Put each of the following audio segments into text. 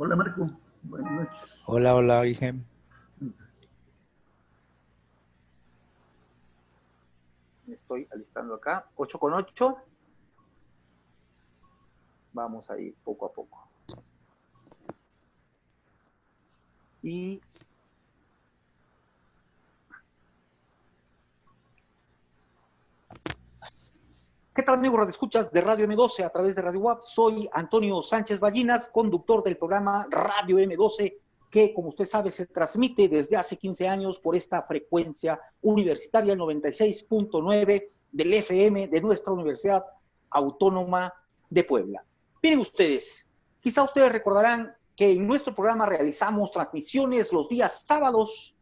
Hola Marco, buenas noches. Hola, hola, Ijem. Me estoy alistando acá. 8 con 8. Vamos a ir poco a poco. Y ¿qué tal, amigos radioescuchas de Radio M12 a través de Radio WAP? Soy Antonio Sánchez Ballinas, conductor del programa Radio M12, que, como usted sabe, se transmite desde hace 15 años por esta frecuencia universitaria, el 96.9 del FM de nuestra Universidad Autónoma de Puebla. Miren ustedes, quizá ustedes recordarán que en nuestro programa realizamos transmisiones los días sábados,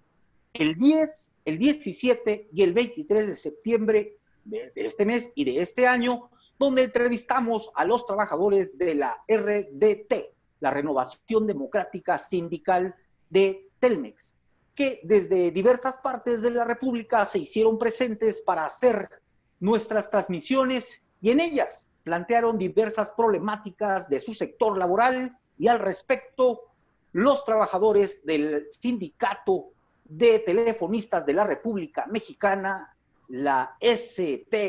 el 10, el 17 y el 23 de septiembre de este mes y de este año, donde entrevistamos a los trabajadores de la RDT, la Renovación Democrática Sindical de Telmex, que desde diversas partes de la República se hicieron presentes para hacer nuestras transmisiones y en ellas plantearon diversas problemáticas de su sector laboral y al respecto los trabajadores del sindicato de telefonistas de la República Mexicana, la STRM,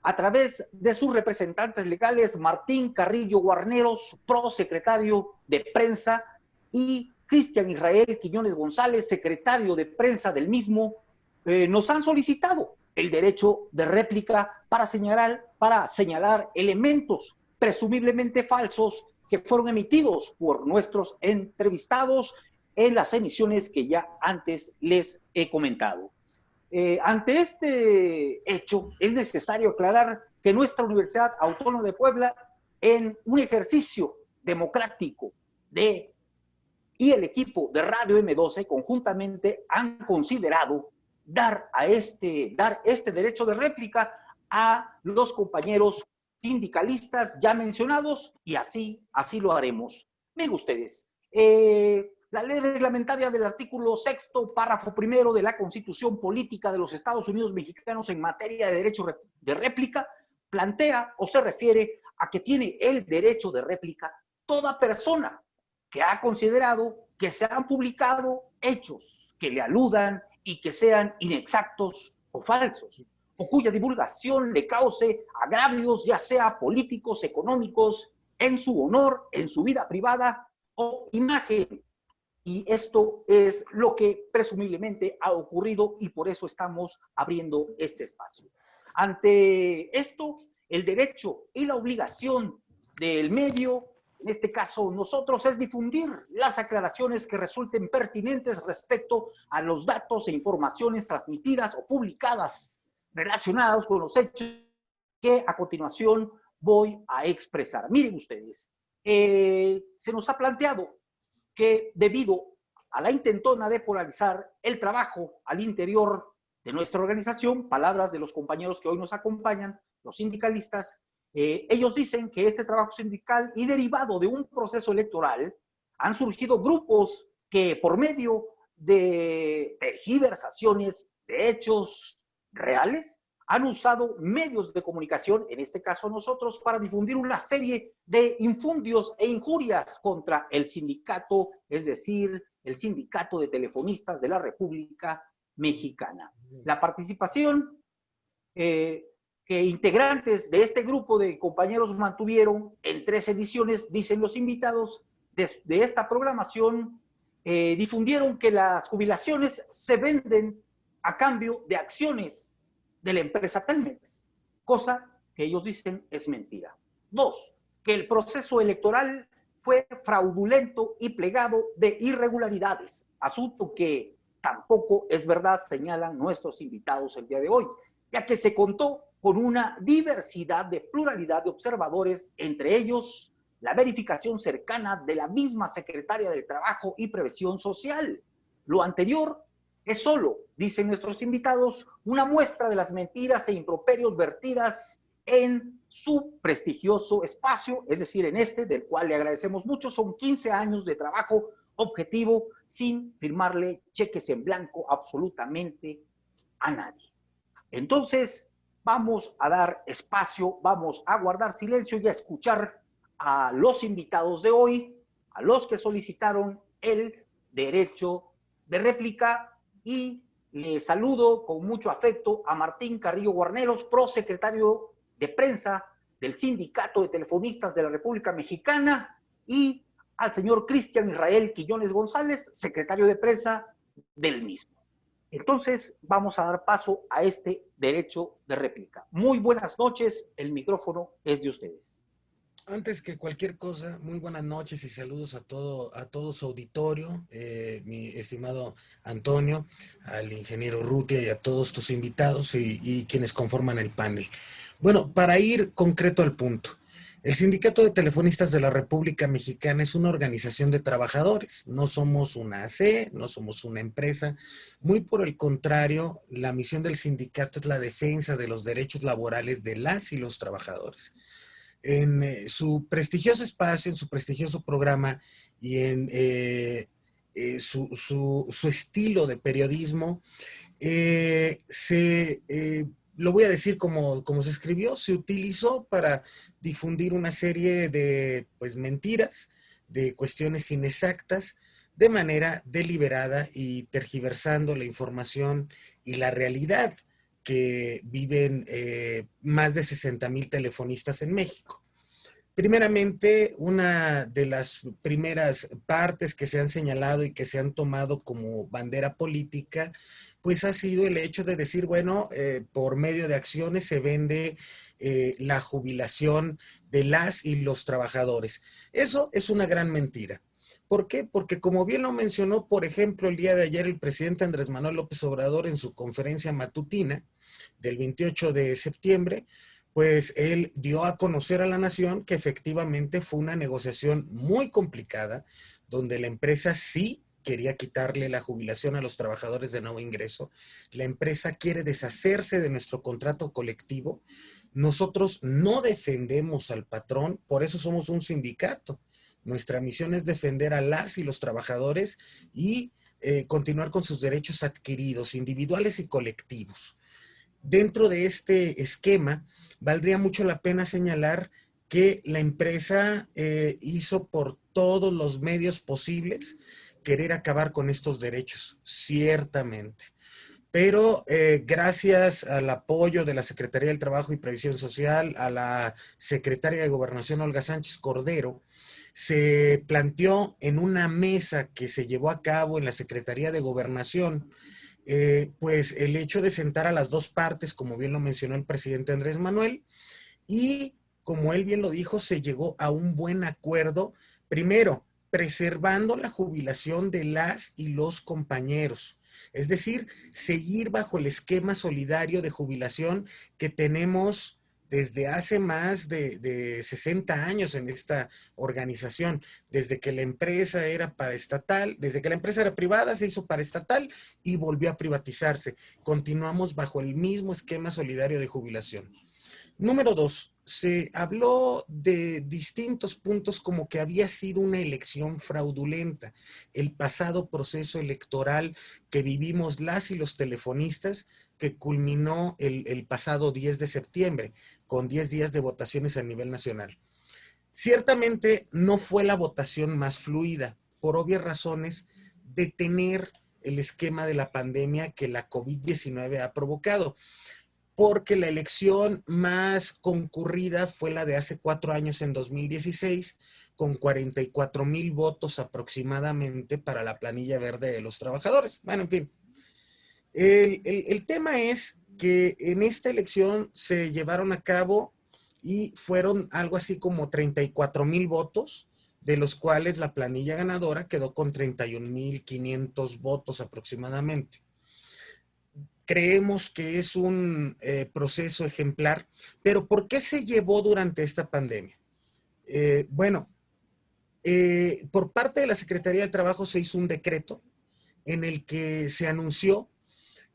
a través de sus representantes legales, Martín Carrillo Guarneros, prosecretario de prensa, y Cristian Israel Quiñones González, secretario de prensa del mismo, nos han solicitado el derecho de réplica para señalar elementos presumiblemente falsos que fueron emitidos por nuestros entrevistados en las emisiones que ya antes les he comentado. Ante este hecho, es necesario aclarar que nuestra Universidad Autónoma de Puebla, en un ejercicio democrático y el equipo de Radio M12 conjuntamente han considerado dar este derecho de réplica a los compañeros sindicalistas ya mencionados y así lo haremos. Miren ustedes, la ley reglamentaria del artículo 6º, párrafo primero de la Constitución Política de los Estados Unidos Mexicanos en materia de derecho de réplica plantea o se refiere a que tiene el derecho de réplica toda persona que ha considerado que se han publicado hechos que le aludan y que sean inexactos o falsos, o cuya divulgación le cause agravios, ya sea políticos, económicos, en su honor, en su vida privada o imagen. Y esto es lo que presumiblemente ha ocurrido y por eso estamos abriendo este espacio. Ante esto, el derecho y la obligación del medio, en este caso nosotros, es difundir las aclaraciones que resulten pertinentes respecto a los datos e informaciones transmitidas o publicadas relacionados con los hechos que a continuación voy a expresar. Miren ustedes, se nos ha planteado que debido a la intentona de polarizar el trabajo al interior de nuestra organización, palabras de los compañeros que hoy nos acompañan, los sindicalistas, ellos dicen que este trabajo sindical y derivado de un proceso electoral han surgido grupos que por medio de tergiversaciones de hechos reales han usado medios de comunicación, en este caso nosotros, para difundir una serie de infundios e injurias contra el sindicato, es decir, el Sindicato de Telefonistas de la República Mexicana. La participación que integrantes de este grupo de compañeros mantuvieron en 3 ediciones, dicen los invitados de esta programación, difundieron que las jubilaciones se venden a cambio de acciones de la empresa Telmex, cosa que ellos dicen es mentira. 2, que el proceso electoral fue fraudulento y plegado de irregularidades, asunto que tampoco es verdad, señalan nuestros invitados el día de hoy, ya que se contó con una diversidad de pluralidad de observadores, entre ellos la verificación cercana de la misma secretaria de Trabajo y Previsión Social. Lo anterior es solo, dicen nuestros invitados, una muestra de las mentiras e improperios vertidas en su prestigioso espacio, es decir, en este, del cual le agradecemos mucho. Son 15 años de trabajo objetivo sin firmarle cheques en blanco absolutamente a nadie. Entonces, vamos a dar espacio, vamos a guardar silencio y a escuchar a los invitados de hoy a los que solicitaron el derecho de réplica y le saludo con mucho afecto a Martín Carrillo Guarneros, prosecretario de prensa del Sindicato de Telefonistas de la República Mexicana, y al señor Cristian Israel Quiñones González, secretario de prensa del mismo. Entonces, vamos a dar paso a este derecho de réplica. Muy buenas noches, el micrófono es de ustedes. Antes que cualquier cosa, muy buenas noches y saludos a todo su auditorio, mi estimado Antonio, al ingeniero Rutia y a todos tus invitados y quienes conforman el panel. Bueno, para ir concreto al punto, el Sindicato de Telefonistas de la República Mexicana es una organización de trabajadores, no somos una AC, no somos una empresa, muy por el contrario, la misión del sindicato es la defensa de los derechos laborales de las y los trabajadores. En su prestigioso espacio, en su prestigioso programa y en su estilo de periodismo, lo voy a decir como se escribió, se utilizó para difundir una serie de mentiras, de cuestiones inexactas, de manera deliberada y tergiversando la información y la realidad que viven más de 60,000 telefonistas en México. Primeramente, una de las primeras partes que se han señalado y que se han tomado como bandera política, pues ha sido el hecho de decir, bueno, por medio de acciones se vende la jubilación de las y los trabajadores. Eso es una gran mentira. ¿Por qué? Porque como bien lo mencionó, por ejemplo, el día de ayer el presidente Andrés Manuel López Obrador en su conferencia matutina del 28 de septiembre, pues él dio a conocer a la nación que efectivamente fue una negociación muy complicada, donde la empresa sí quería quitarle la jubilación a los trabajadores de nuevo ingreso. La empresa quiere deshacerse de nuestro contrato colectivo. Nosotros no defendemos al patrón, por eso somos un sindicato. Nuestra misión es defender a las y los trabajadores y continuar con sus derechos adquiridos, individuales y colectivos. Dentro de este esquema, valdría mucho la pena señalar que la empresa hizo por todos los medios posibles querer acabar con estos derechos, ciertamente. Pero gracias al apoyo de la Secretaría del Trabajo y Previsión Social, a la secretaria de Gobernación, Olga Sánchez Cordero, se planteó en una mesa que se llevó a cabo en la Secretaría de Gobernación, pues el hecho de sentar a las dos partes, como bien lo mencionó el presidente Andrés Manuel, y como él bien lo dijo, se llegó a un buen acuerdo, primero, preservando la jubilación de las y los compañeros, es decir, seguir bajo el esquema solidario de jubilación que tenemos desde hace más de 60 años en esta organización, desde que la empresa era paraestatal, desde que la empresa era privada, se hizo paraestatal y volvió a privatizarse. Continuamos bajo el mismo esquema solidario de jubilación. Número 2, se habló de distintos puntos como que había sido una elección fraudulenta. El pasado proceso electoral que vivimos las y los telefonistas, que culminó el pasado 10 de septiembre, con 10 días de votaciones a nivel nacional. Ciertamente no fue la votación más fluida, por obvias razones de tener el esquema de la pandemia que la COVID-19 ha provocado, porque la elección más concurrida fue la de hace 4 años, en 2016, con 44,000 votos aproximadamente para la planilla verde de los trabajadores. Bueno, en fin. El tema es que en esta elección se llevaron a cabo y fueron algo así como 34,000 votos, de los cuales la planilla ganadora quedó con 31,500 votos aproximadamente. Creemos que es un proceso ejemplar, pero ¿por qué se llevó durante esta pandemia? Por parte de la Secretaría del Trabajo se hizo un decreto en el que se anunció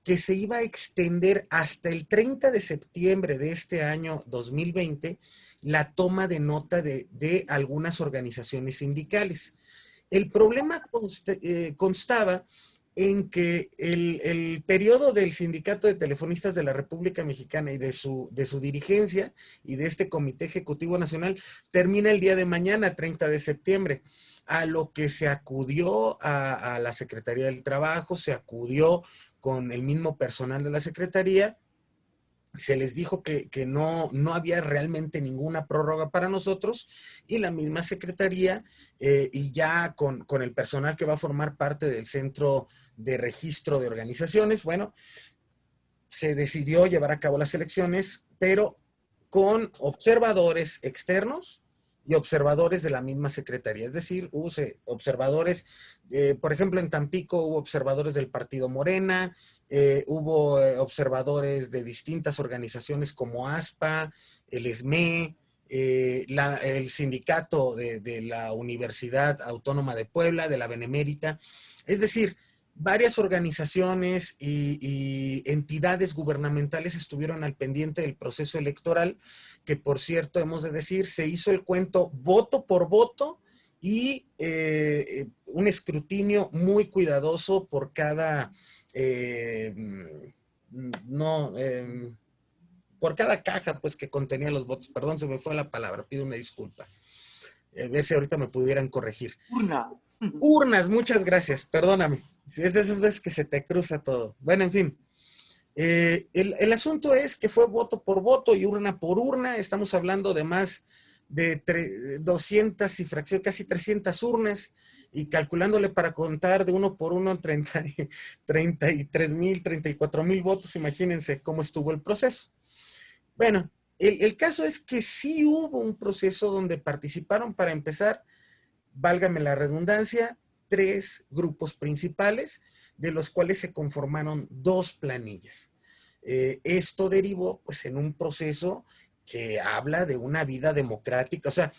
que se iba a extender hasta el 30 de septiembre de este año 2020 la toma de nota de algunas organizaciones sindicales. El problema constaba en que el periodo del Sindicato de Telefonistas de la República Mexicana y de su dirigencia y de este Comité Ejecutivo Nacional termina el día de mañana, 30 de septiembre, a lo que se acudió a la Secretaría del Trabajo, se acudió con el mismo personal de la Secretaría. Se les dijo que no había realmente ninguna prórroga para nosotros y la misma secretaría y ya con el personal que va a formar parte del Centro de Registro de Organizaciones, bueno, se decidió llevar a cabo las elecciones, pero con observadores externos y observadores de la misma secretaría. Es decir, hubo observadores, por ejemplo, en Tampico hubo observadores del Partido Morena, hubo observadores de distintas organizaciones como ASPA, el ESME, el sindicato de la Universidad Autónoma de Puebla, de la Benemérita. Es decir, varias organizaciones y entidades gubernamentales estuvieron al pendiente del proceso electoral, que por cierto, hemos de decir, se hizo el cuento voto por voto y un escrutinio muy cuidadoso por cada, no, por cada caja pues que contenía los votos. Perdón, se me fue la palabra, pido una disculpa. A ver si ahorita me pudieran corregir. Urna. Urnas, muchas gracias, perdóname. Es de esas veces que se te cruza todo. Bueno, en fin. El asunto es que fue voto por voto y urna por urna. Estamos hablando de más de 200 y fracción, casi 300 urnas, y calculándole para contar de uno por uno 33,000, 34,000 votos. Imagínense cómo estuvo el proceso. Bueno, el caso es que sí hubo un proceso donde participaron, para empezar, válgame la redundancia, 3 grupos principales, de los cuales se conformaron 2 planillas. Esto derivó pues en un proceso que habla de una vida democrática. O sea,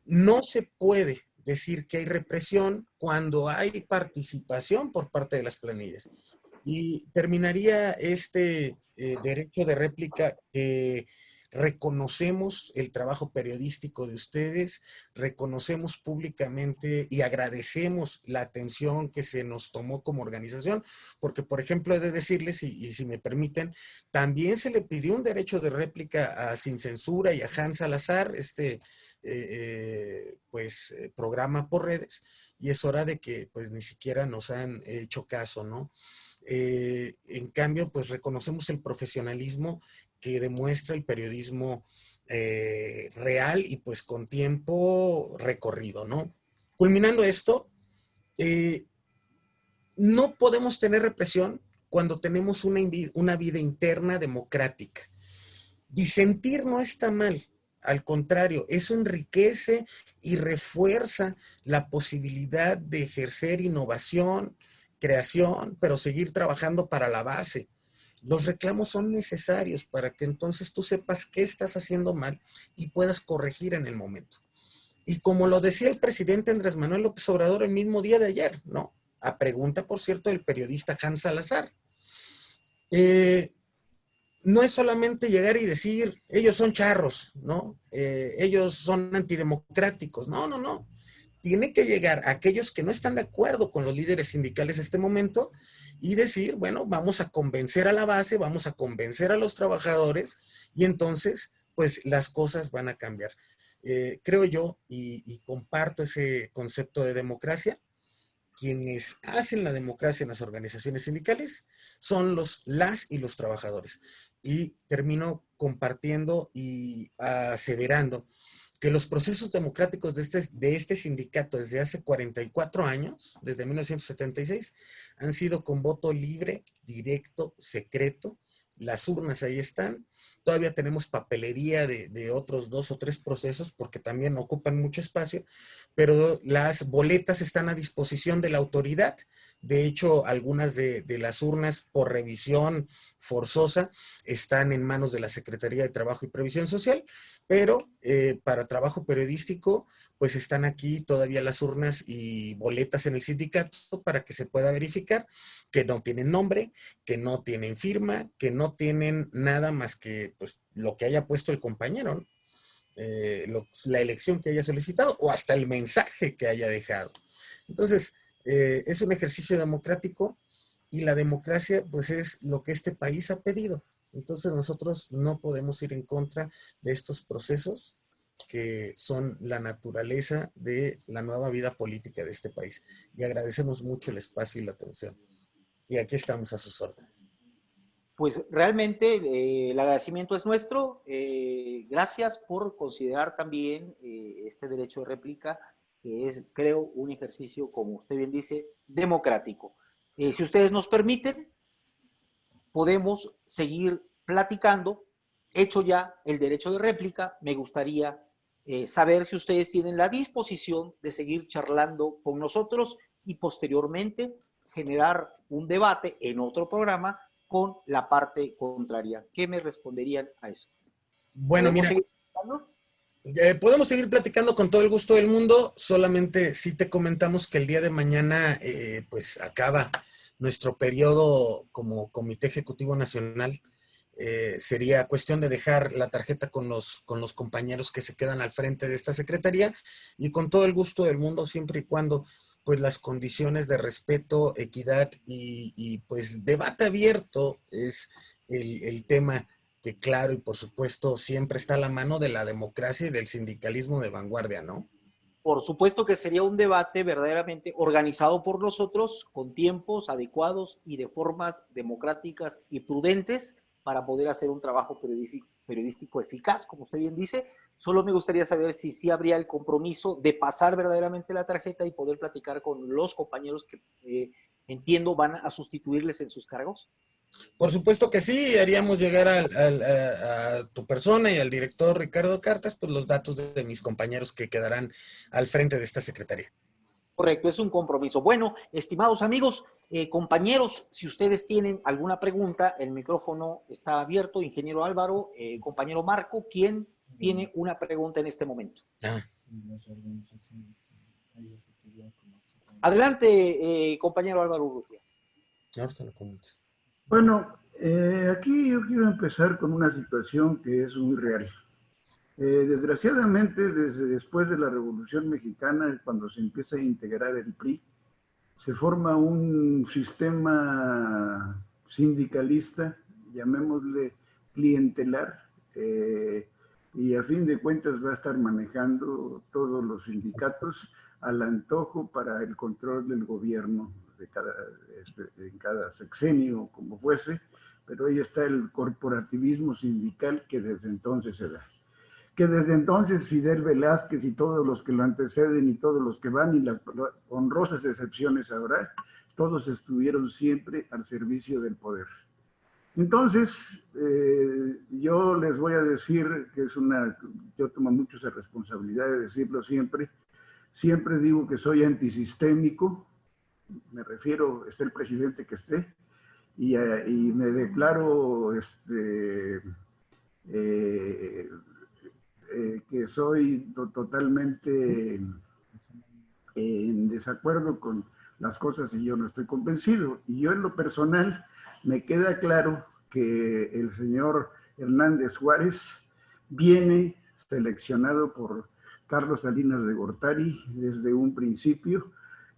no se puede decir que hay represión cuando hay participación por parte de las planillas. Y terminaría este derecho de réplica. Reconocemos el trabajo periodístico de ustedes, reconocemos públicamente y agradecemos la atención que se nos tomó como organización, porque, por ejemplo, he de decirles, y si me permiten, también se le pidió un derecho de réplica a Sin Censura y a Hans Salazar, programa por redes, y es hora de que pues ni siquiera nos han hecho caso, ¿no? En cambio, pues reconocemos el profesionalismo que demuestra el periodismo real y pues con tiempo recorrido, ¿no? Culminando esto, no podemos tener represión cuando tenemos una vida interna democrática. Disentir no está mal, al contrario, eso enriquece y refuerza la posibilidad de ejercer innovación, creación, pero seguir trabajando para la base. Los reclamos son necesarios para que entonces tú sepas qué estás haciendo mal y puedas corregir en el momento. Y como lo decía el presidente Andrés Manuel López Obrador el mismo día de ayer, ¿no? A pregunta, por cierto, del periodista Hans Salazar. No es solamente llegar y decir, ellos son charros, ¿no? Ellos son antidemocráticos. No, no, no. Tiene que llegar a aquellos que no están de acuerdo con los líderes sindicales en este momento y decir, bueno, vamos a convencer a la base, vamos a convencer a los trabajadores y entonces, pues las cosas van a cambiar. Creo yo, y comparto ese concepto de democracia, quienes hacen la democracia en las organizaciones sindicales son las y los trabajadores. Y termino compartiendo y aseverando que los procesos democráticos de este sindicato desde hace 44 años, desde 1976, han sido con voto libre, directo, secreto. Las urnas ahí están. Todavía tenemos papelería de otros 2 o 3 procesos porque también ocupan mucho espacio, pero las boletas están a disposición de la autoridad. De hecho, algunas de las urnas por revisión forzosa están en manos de la Secretaría de Trabajo y Previsión Social, pero para trabajo periodístico, pues están aquí todavía las urnas y boletas en el sindicato para que se pueda verificar que no tienen nombre, que no tienen firma, que no tienen nada más que pues, lo que haya puesto el compañero, ¿no? La elección que haya solicitado o hasta el mensaje que haya dejado. Entonces, es un ejercicio democrático y la democracia pues es lo que este país ha pedido. Entonces nosotros no podemos ir en contra de estos procesos que son la naturaleza de la nueva vida política de este país. Y agradecemos mucho el espacio y la atención. Y aquí estamos a sus órdenes. Pues realmente el agradecimiento es nuestro. Gracias por considerar también este derecho de réplica, que es, creo, un ejercicio, como usted bien dice, democrático. Si ustedes nos permiten, podemos seguir platicando. Hecho ya el derecho de réplica, me gustaría saber si ustedes tienen la disposición de seguir charlando con nosotros y posteriormente generar un debate en otro programa con la parte contraria. ¿Qué me responderían a eso? Bueno, ¿Podemos mira, seguir platicando? podemos seguir platicando con todo el gusto del mundo, solamente si te comentamos que el día de mañana pues acaba nuestro periodo como Comité Ejecutivo Nacional. Sería cuestión de dejar la tarjeta con los compañeros que se quedan al frente de esta secretaría y con todo el gusto del mundo, siempre y cuando pues las condiciones de respeto, equidad y pues debate abierto es el tema que claro y por supuesto siempre está a la mano de la democracia y del sindicalismo de vanguardia, ¿no? Por supuesto que sería un debate verdaderamente organizado por nosotros, con tiempos adecuados y de formas democráticas y prudentes para poder hacer un trabajo periodístico eficaz, como usted bien dice. Solo me gustaría saber si sí habría el compromiso de pasar verdaderamente la tarjeta y poder platicar con los compañeros que entiendo van a sustituirles en sus cargos. Por supuesto que sí, haríamos llegar a tu persona y al director Ricardo Cartas, pues los datos de mis compañeros que quedarán al frente de esta secretaría. Correcto, es un compromiso. Bueno, estimados amigos, compañeros, si ustedes tienen alguna pregunta, el micrófono está abierto. Ingeniero Álvaro, compañero Marco, ¿quién tiene una pregunta en este momento? Ah. Adelante, compañero Álvaro Urrutia. Ahorita lo comento. Bueno, aquí yo quiero empezar con una situación que es muy real. Desgraciadamente, desde después de la Revolución Mexicana, cuando se empieza a integrar el PRI, se forma un sistema sindicalista, llamémosle clientelar, y a fin de cuentas va a estar manejando todos los sindicatos al antojo para el control del gobierno en cada sexenio, como fuese, pero ahí está el corporativismo sindical que desde entonces se da. Que desde entonces Fidel Velázquez y todos los que lo anteceden y todos los que van y las honrosas excepciones ahora, todos estuvieron siempre al servicio del poder. Entonces, yo les voy a decir que yo tomo mucho esa responsabilidad de decirlo siempre digo que soy antisistémico, me refiero, esté el presidente que esté, y me declaro que soy totalmente en desacuerdo con las cosas y yo no estoy convencido. Y yo en lo personal me queda claro que el señor Hernández Juárez viene seleccionado por Carlos Salinas de Gortari desde un principio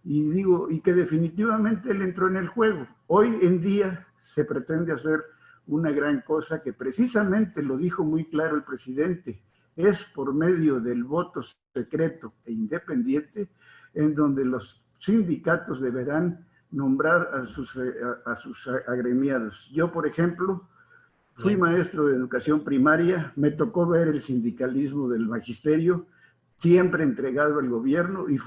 y que definitivamente él entró en el juego. Hoy en día se pretende hacer una gran cosa que precisamente lo dijo muy claro el presidente, es por medio del voto secreto e independiente en donde los sindicatos deberán nombrar a sus agremiados. Yo, por ejemplo, fui maestro de educación primaria, me tocó ver el sindicalismo del magisterio, siempre entregado al gobierno, y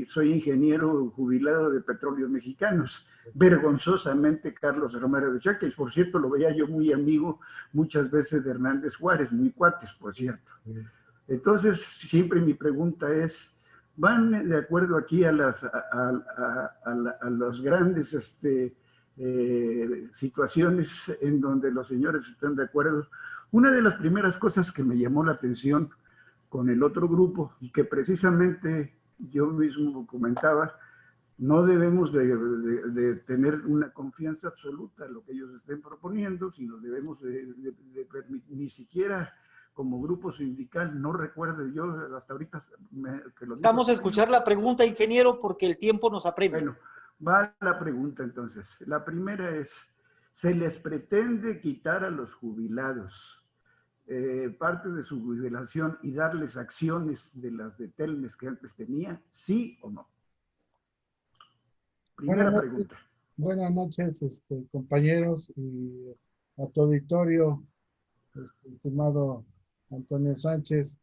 soy ingeniero jubilado de Petróleos Mexicanos. Vergonzosamente Carlos Romero de Ochoa, que por cierto lo veía yo muy amigo muchas veces de Hernández Juárez, muy cuates, por cierto. Entonces, siempre mi pregunta es, ¿van de acuerdo aquí a las grandes situaciones en donde los señores están de acuerdo? Una de las primeras cosas que me llamó la atención con el otro grupo y que precisamente yo mismo comentaba, no debemos de tener una confianza absoluta en lo que ellos estén proponiendo, sino debemos ni siquiera como grupo sindical, no recuerdo yo hasta ahorita que lo Vamos a escuchar la pregunta, ingeniero, porque el tiempo nos apremia. Bueno, Va la pregunta entonces. La primera es, ¿se les pretende quitar a los jubilados parte de su jubilación y darles acciones de las de Telmex que antes tenía? ¿Sí o no? Buenas Primera noches, pregunta. compañeros y a tu auditorio, estimado Antonio Sánchez.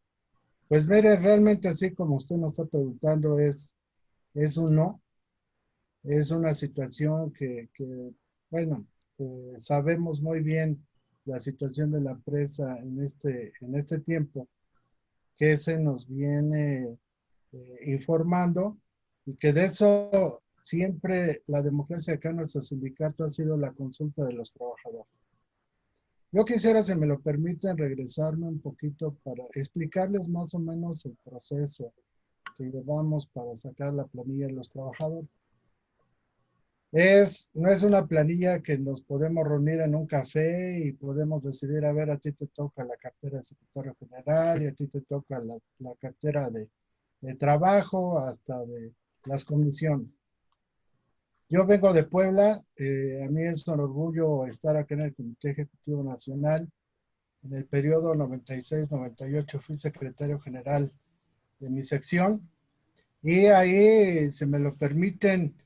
Pues mire, realmente así como usted nos está preguntando, es un no. Es una situación bueno, sabemos muy bien la situación de la empresa en este tiempo que se nos viene informando y que de eso siempre la democracia acá en nuestro sindicato ha sido la consulta de los trabajadores. Yo quisiera, si me lo permiten, regresarme un poquito para explicarles más o menos el proceso que llevamos para sacar la planilla de los trabajadores. No es una planilla que nos podemos reunir en un café y podemos decidir, a ver, a ti te toca la cartera de secretario general y a ti te toca la cartera de trabajo hasta de las comisiones. Yo vengo de Puebla, a mí es un orgullo estar aquí en el Comité Ejecutivo Nacional. En el periodo 96-98 fui secretario general de mi sección y ahí, si me lo permiten,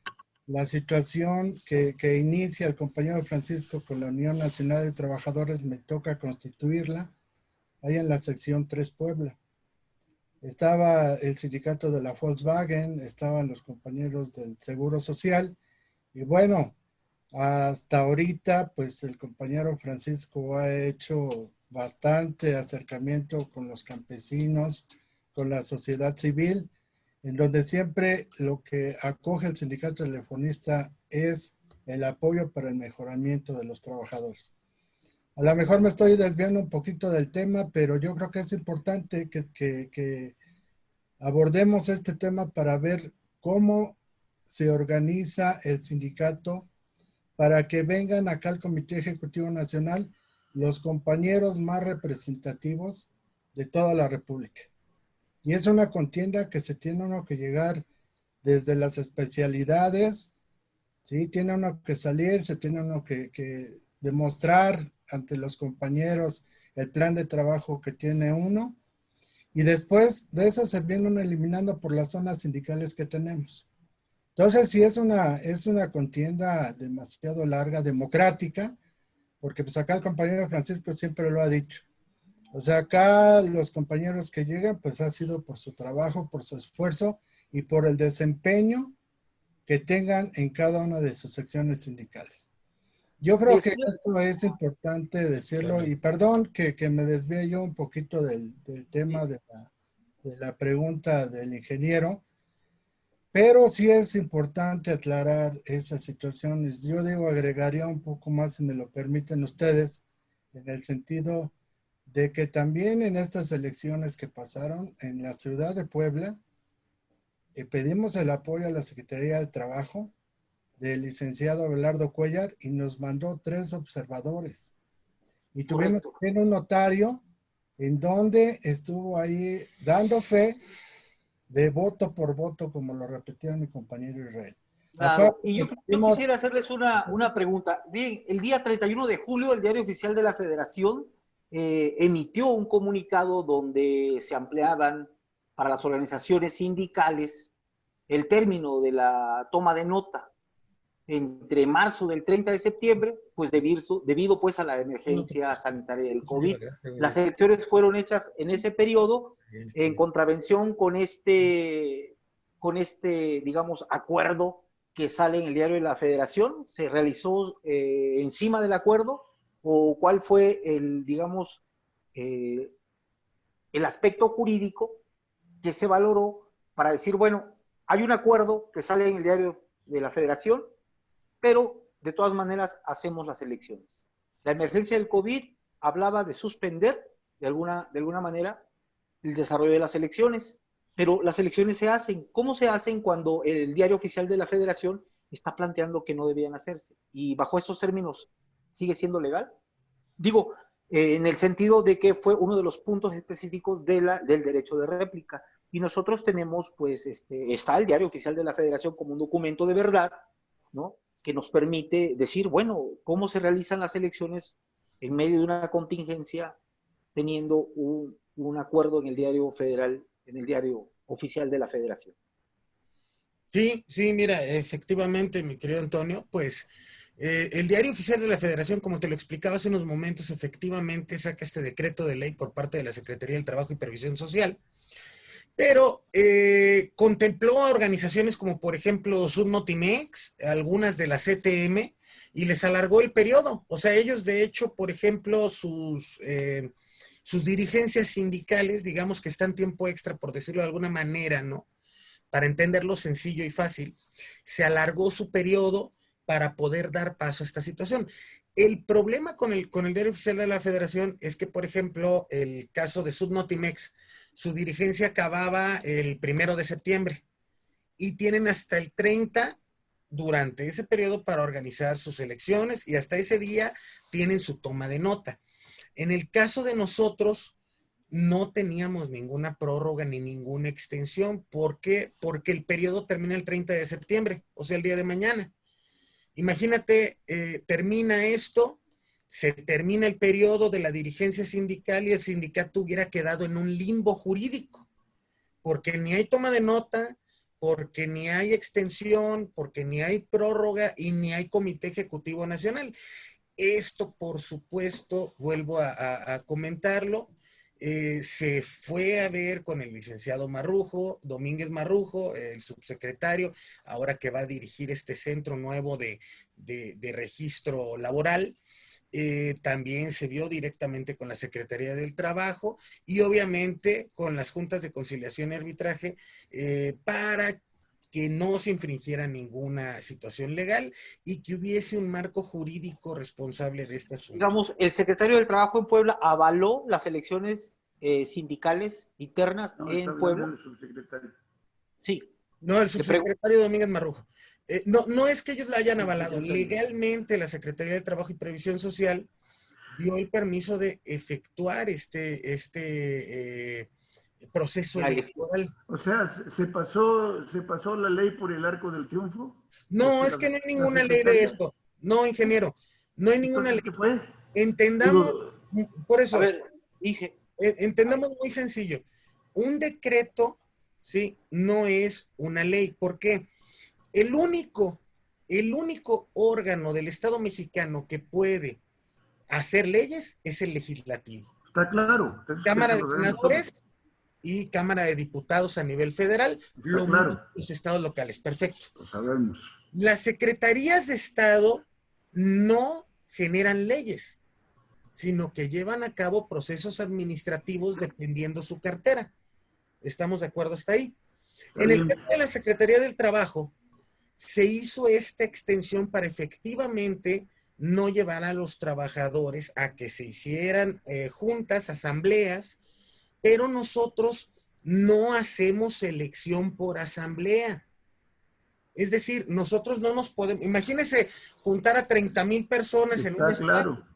la situación que inicia el compañero Francisco con la Unión Nacional de Trabajadores, me toca constituirla ahí en la sección 3 Puebla. Estaba el sindicato de la Volkswagen, estaban los compañeros del Seguro Social y bueno, hasta ahorita pues el compañero Francisco ha hecho bastante acercamiento con los campesinos, con la sociedad civil, en donde siempre lo que acoge el sindicato telefonista es el apoyo para el mejoramiento de los trabajadores. A lo mejor me estoy desviando un poquito del tema, pero yo creo que es importante que abordemos este tema para ver cómo se organiza el sindicato para que vengan acá al Comité Ejecutivo Nacional los compañeros más representativos de toda la República. Y es una contienda que se tiene uno que llegar desde las especialidades, ¿sí? Tiene uno que salir, se tiene uno que demostrar ante los compañeros el plan de trabajo que tiene uno. Y después de eso se vienen eliminando por las zonas sindicales que tenemos. Entonces, sí es una contienda demasiado larga, democrática, porque pues acá el compañero Francisco siempre lo ha dicho. O sea, acá los compañeros que llegan, pues ha sido por su trabajo, por su esfuerzo y por el desempeño que tengan en cada una de sus secciones sindicales. Yo creo que esto es importante decirlo y perdón que me desvíe yo un poquito del tema de la pregunta del ingeniero, pero sí es importante aclarar esas situaciones. Yo digo, agregaría un poco más, si me lo permiten ustedes, en el sentido de que también en estas elecciones que pasaron en la ciudad de Puebla, pedimos el apoyo a la Secretaría de Trabajo del licenciado Abelardo Cuellar y nos mandó 3 observadores. Y tuvimos también un notario en donde estuvo ahí dando fe de voto por voto, como lo repetía mi compañero Israel. Claro, y yo quisiera hacerles una pregunta. Bien, el día 31 de julio, el Diario Oficial de la Federación emitió un comunicado donde se ampliaban para las organizaciones sindicales el término de la toma de nota entre marzo del 30 de septiembre, pues debido pues a la emergencia sanitaria del COVID. Las elecciones fueron hechas en ese periodo en contravención con este, digamos, acuerdo que sale en el Diario de la Federación. ¿Se realizó encima del acuerdo? ¿O cuál fue el, digamos, el aspecto jurídico que se valoró para decir, bueno, hay un acuerdo que sale en el Diario de la Federación, pero de todas maneras hacemos las elecciones? La emergencia del COVID hablaba de suspender de alguna manera el desarrollo de las elecciones, pero las elecciones se hacen. ¿Cómo se hacen cuando el Diario Oficial de la Federación está planteando que no debían hacerse? Y bajo esos términos, ¿sigue siendo legal? Digo, en el sentido de que fue uno de los puntos específicos del derecho de réplica. Y nosotros tenemos, pues, está el Diario Oficial de la Federación como un documento de verdad, ¿no? Que nos permite decir, bueno, ¿cómo se realizan las elecciones en medio de una contingencia teniendo un acuerdo en el diario federal, en el diario oficial de la Federación? Sí, sí, mira, efectivamente, mi querido Antonio, pues el diario oficial de la Federación, como te lo explicaba hace unos momentos, efectivamente saca este decreto de ley por parte de la Secretaría del Trabajo y Previsión Social, pero contempló a organizaciones como, por ejemplo, Subnotimex, algunas de la CTM, y les alargó el periodo. O sea, ellos, de hecho, por ejemplo, sus dirigencias sindicales, digamos que están tiempo extra, por decirlo de alguna manera, ¿no? Para entenderlo sencillo y fácil, se alargó su periodo para poder dar paso a esta situación. El problema con el diario oficial de la Federación es que, por ejemplo, el caso de Subnotimex, su dirigencia acababa el 1 de septiembre y tienen hasta el 30 durante ese periodo para organizar sus elecciones y hasta ese día tienen su toma de nota. En el caso de nosotros, no teníamos ninguna prórroga ni ninguna extensión. ¿Por qué? Porque el periodo termina el 30 de septiembre, o sea, el día de mañana. Imagínate, termina esto, se termina el periodo de la dirigencia sindical y el sindicato hubiera quedado en un limbo jurídico, porque ni hay toma de nota, porque ni hay extensión, porque ni hay prórroga y ni hay comité ejecutivo nacional. Esto, por supuesto, vuelvo a comentarlo, se fue a ver con el licenciado Marrujo, Domínguez Marrujo, el subsecretario, ahora que va a dirigir este centro nuevo de registro laboral. También se vio directamente con la Secretaría del Trabajo y obviamente con las juntas de conciliación y arbitraje para que no se infringiera ninguna situación legal y que hubiese un marco jurídico responsable de este asunto. Digamos, el secretario del Trabajo en Puebla avaló las elecciones sindicales internas No, está en hablando Puebla. del subsecretario. Sí, No, el le pregunto. subsecretario Domínguez Marrujo. No, no es que ellos la hayan avalado. Legalmente, la Secretaría del Trabajo y Previsión Social dio el permiso de efectuar este proceso electoral. O sea, se pasó la ley por el arco del triunfo. No, es que no hay La ninguna ley de secretaria. esto. No, ingeniero, no hay ninguna Entonces, ley. ¿qué fue? Entendamos, Digo, por A eso, ver, dije, entendamos muy sencillo. Un decreto, ¿sí? No es una ley. ¿Por qué? El único, el único órgano del Estado mexicano que puede hacer leyes es el legislativo. está claro, Cámara eso de lo vemos todos. Senadores y Cámara de Diputados a nivel federal, Está lo mismo claro, los estados locales. Perfecto. lo sabemos. Las secretarías de Estado no generan leyes, sino que llevan a cabo procesos administrativos dependiendo su cartera. ¿Estamos de acuerdo hasta ahí? Está En el bien. caso de la Secretaría del Trabajo, se hizo esta extensión para efectivamente no llevar a los trabajadores a que se hicieran juntas, asambleas, pero nosotros no hacemos elección por asamblea. Es decir, nosotros no nos podemos, imagínense juntar a 30,000 personas en un Está espacio. claro,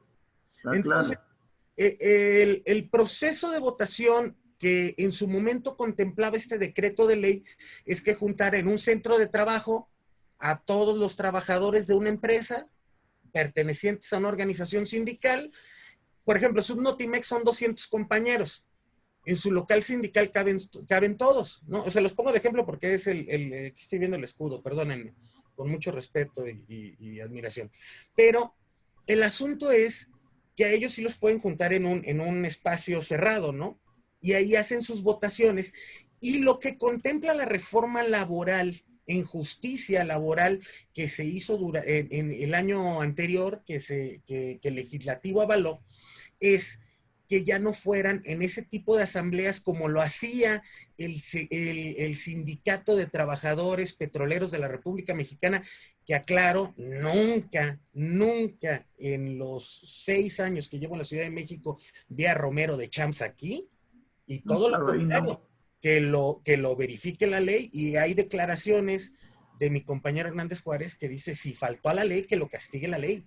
está Entonces, claro. el proceso de votación que en su momento contemplaba este decreto de ley es que juntar en un centro de trabajo a todos los trabajadores de una empresa pertenecientes a una organización sindical. Por ejemplo, Subnotimex son 200 compañeros. En su local sindical caben todos, ¿no? O sea, los pongo de ejemplo porque es aquí estoy viendo el escudo, perdónenme, con mucho respeto y admiración. Pero el asunto es que a ellos sí los pueden juntar en un espacio cerrado, ¿no? Y ahí hacen sus votaciones. Y lo que contempla la reforma laboral en justicia laboral que se hizo en el año anterior, que el legislativo avaló, es que ya no fueran en ese tipo de asambleas como lo hacía el Sindicato de Trabajadores Petroleros de la República Mexicana, que aclaro, nunca, nunca en los 6 años que llevo en la Ciudad de México vi a Romero de Champs aquí, y No todo lo estaba ahí, contrario, no. que lo verifique la ley, y hay declaraciones de mi compañero Hernández Juárez que dice, si faltó a la ley, que lo castigue la ley,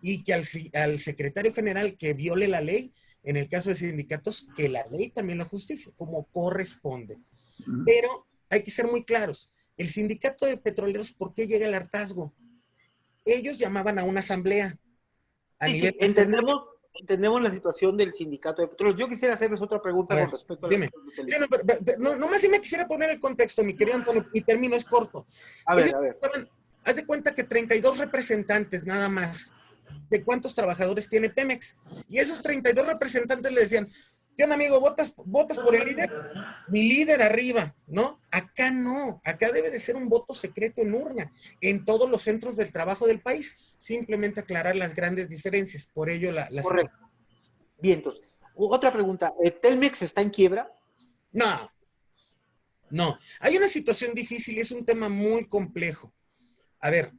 y que al secretario general que viole la ley, en el caso de sindicatos, que la ley también lo justicie, como corresponde. Pero hay que ser muy claros. El sindicato de petroleros, ¿por qué llega el hartazgo? Ellos llamaban a una asamblea a Sí, nivel... sí, entendemos la situación del sindicato de petróleo. Yo quisiera hacerles otra A pregunta con ver, respecto a la dime. situación de Sí, Telmex. no, no, nomás si me quisiera poner el contexto, mi querido Antonio, mi término es corto. A Ellos ver, a ver. estaban, haz de cuenta que 32 representantes nada más de cuántos trabajadores tiene Pemex. Y esos 32 representantes le decían, ¿qué onda, amigo? ¿Votas por el líder? Mi líder arriba, ¿no? Acá no, acá debe de ser un voto secreto en urna, en todos los centros del trabajo del país. Simplemente aclarar las grandes diferencias, por ello la situación. Correcto. Vientos. Otra pregunta. ¿Telmex está en quiebra? No, no, hay una situación difícil y es un tema muy complejo. A ver,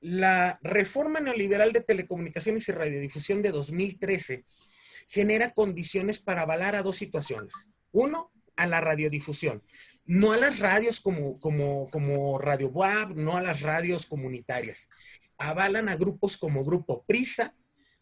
la reforma neoliberal de telecomunicaciones y radiodifusión de 2013 genera condiciones para avalar a dos situaciones. Uno, a la radiodifusión, no a las radios como Radio WAP, no a las radios comunitarias. Avalan a grupos como Grupo Prisa,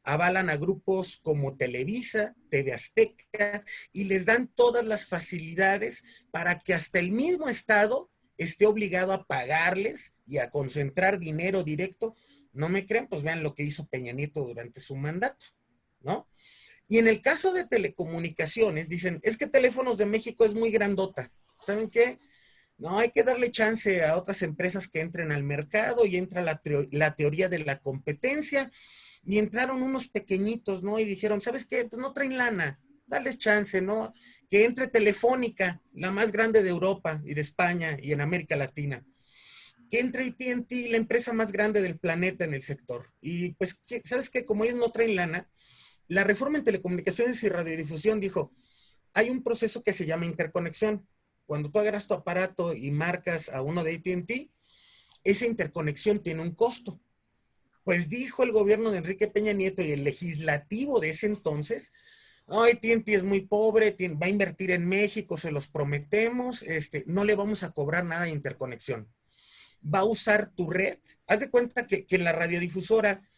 avalan a grupos como Televisa, TV Azteca, y les dan todas las facilidades para que hasta el mismo Estado esté obligado a pagarles y a concentrar dinero directo. ¿No me creen? Pues vean lo que hizo Peña Nieto durante su mandato, ¿no? Y en el caso de telecomunicaciones, dicen, es que Teléfonos de México es muy grandota. ¿Saben qué? No, hay que darle chance a otras empresas que entren al mercado y entra la teoría de la competencia. Y entraron unos pequeñitos, ¿no? Y dijeron, ¿sabes qué? Pues no traen lana, dales chance, ¿no? Que entre Telefónica, la más grande de Europa y de España y en América Latina. Que entre AT&T, la empresa más grande del planeta en el sector. Y pues, ¿sabes qué? Como ellos no traen lana, la reforma en telecomunicaciones y radiodifusión dijo, hay un proceso que se llama interconexión. Cuando tú agarras tu aparato y marcas a uno de AT&T, esa interconexión tiene un costo. Pues dijo el gobierno de Enrique Peña Nieto y el legislativo de ese entonces, ay, AT&T es muy pobre, va a invertir en México, se los prometemos, no le vamos a cobrar nada de interconexión. Va a usar tu red. Haz de cuenta que en la radiodifusora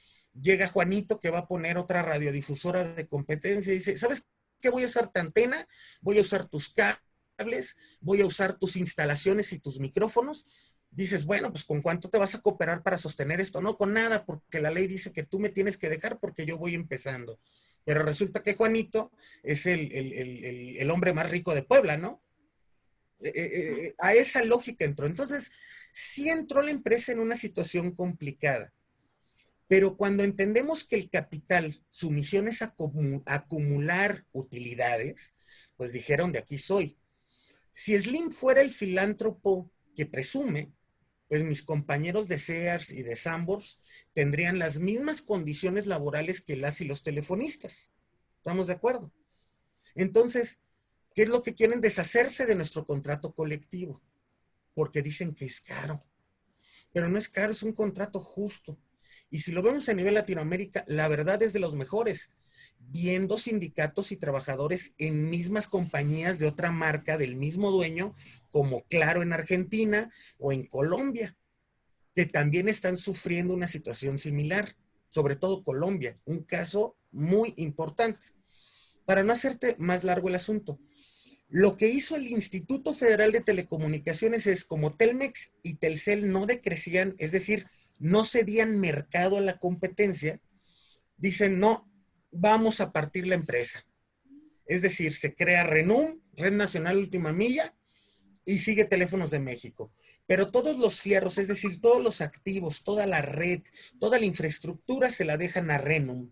llega Juanito que va a poner otra radiodifusora de competencia y dice, ¿sabes qué? Voy a usar tu antena, voy a usar tus cables, voy a usar tus instalaciones y tus micrófonos. Dices, bueno, pues ¿con cuánto te vas a cooperar para sostener esto? No, con nada, porque la ley dice que tú me tienes que dejar porque yo voy empezando. Pero resulta que Juanito es el hombre más rico de Puebla, ¿no? A esa lógica entró. Entonces, sí entró la empresa en una situación complicada. Pero cuando entendemos que el capital, su misión es acumular utilidades, pues dijeron, de aquí soy. Si Slim fuera el filántropo que presume, pues mis compañeros de Sears y de Sambors tendrían las mismas condiciones laborales que las y los telefonistas. ¿Estamos de acuerdo? Entonces, ¿qué es lo que quieren? Deshacerse de nuestro contrato colectivo, porque dicen que es caro. Pero no es caro, es un contrato justo. Y si lo vemos a nivel Latinoamérica, la verdad es de los mejores, viendo sindicatos y trabajadores en mismas compañías de otra marca del mismo dueño, como Claro en Argentina o en Colombia, que también están sufriendo una situación similar, sobre todo Colombia, un caso muy importante. Para no hacerte más largo el asunto, lo que hizo el Instituto Federal de Telecomunicaciones es, como Telmex y Telcel no decrecían, es decir, no cedían mercado a la competencia, dicen, no, vamos a partir la empresa. Es decir, se crea RENUM, Red Nacional Última Milla, y sigue Teléfonos de México. Pero todos los fierros, es decir, todos los activos, toda la red, toda la infraestructura se la dejan a RENUM.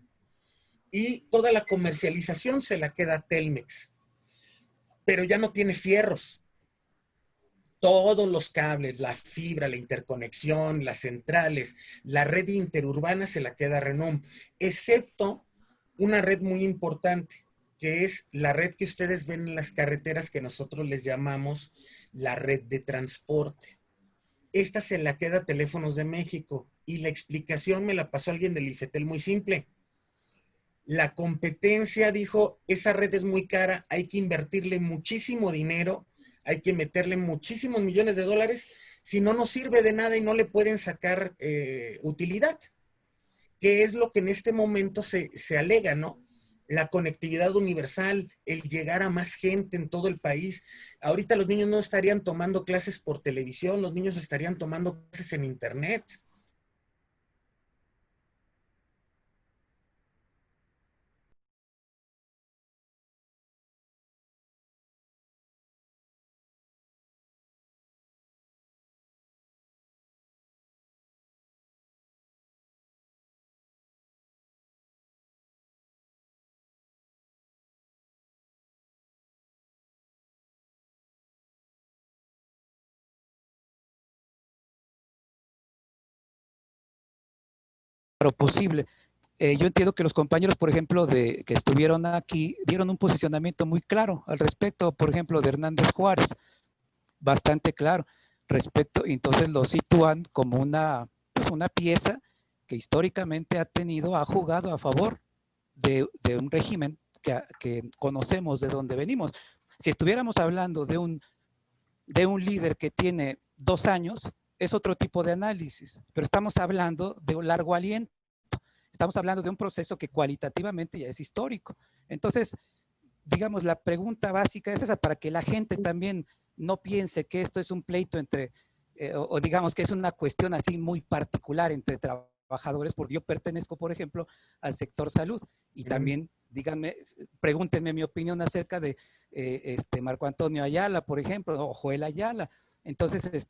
Y toda la comercialización se la queda a Telmex. Pero ya no tiene fierros. Todos los cables, la fibra, la interconexión, las centrales, la red interurbana se la queda a RENUM, excepto una red muy importante, que es la red que ustedes ven en las carreteras que nosotros les llamamos la red de transporte. Esta se la queda a Teléfonos de México y la explicación me la pasó alguien del IFETEL muy simple. La competencia dijo, esa red es muy cara, hay que invertirle muchísimo dinero, hay que meterle muchísimos millones de dólares, si no nos sirve de nada y no le pueden sacar utilidad, que es lo que en este momento se alega, ¿no? La conectividad universal, el llegar a más gente en todo el país. Ahorita los niños no estarían tomando clases por televisión, los niños estarían tomando clases en internet. posible. Yo entiendo que los compañeros, por ejemplo, que estuvieron aquí, dieron un posicionamiento muy claro al respecto, por ejemplo, de Hernández Juárez, bastante claro respecto, y entonces lo sitúan como pues una pieza que históricamente ha jugado a favor de un régimen que conocemos de dónde venimos. Si estuviéramos hablando de un líder que tiene 2 años, es otro tipo de análisis, pero estamos hablando de un largo aliento, estamos hablando de un proceso que cualitativamente ya es histórico. Entonces, digamos, la pregunta básica es esa, para que la gente también no piense que esto es un pleito entre, o digamos que es una cuestión así muy particular entre trabajadores, porque yo pertenezco, por ejemplo, al sector salud, y también, díganme, pregúntenme mi opinión acerca de Marco Antonio Ayala, por ejemplo, o Joel Ayala. Entonces,